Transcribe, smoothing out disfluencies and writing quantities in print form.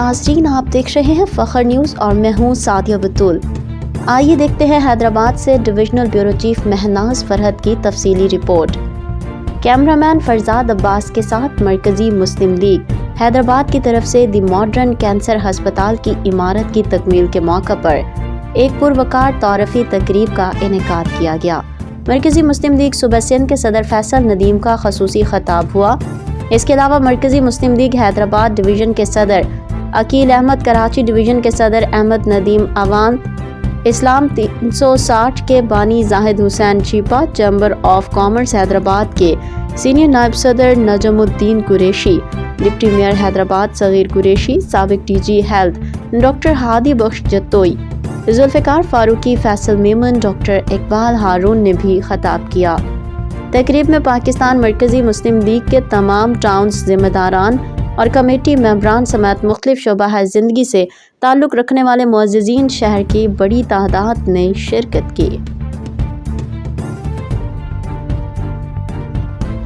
ناظرین، آپ دیکھ رہے ہیں فخر نیوز اور میں ہوں سعدیہ بطول۔ آئیے دیکھتے ہیں حیدرآباد سے ڈویژنل بیورو چیف مہناز فرحت کی تفصیلی رپورٹ۔ کیمرامین فرزاد عباس کے ساتھ مرکزی مسلم لیگ حیدرآباد کی طرف سے دی ماڈرن کینسر ہسپتال کی عمارت کی تکمیل کے موقع پر ایک پروقار تعارفی تقریب کا انعقاد کیا گیا۔ مرکزی مسلم لیگ صوبہ سندھ کے صدر فیصل ندیم کا خصوصی خطاب ہوا۔ اس کے علاوہ مرکزی مسلم لیگ حیدرآباد ڈویژن کے صدر عقیل احمد، کراچی ڈویژن کے صدر احمد ندیم عوان، اسلام 360 کے بانی زاہد حسین چیپا، چیمبر آف کامرس حیدرآباد کے سینئر نائب صدر نجم الدین قریشی، ڈپٹی میئر حیدرآباد صغیر قریشی، سابق ڈی جی ہیلتھ ڈاکٹر ہادی بخش جتوئی، ذوالفقار فاروقی، فیصل میمن، ڈاکٹر اقبال ہارون نے بھی خطاب کیا۔ تقریب میں پاکستان مرکزی مسلم لیگ کے تمام ٹاؤنز ذمہ داران اور کمیٹی ممبران سمیت مختلف شعبہ زندگی سے تعلق رکھنے والے معززین شہر کی بڑی تعداد نے شرکت کی۔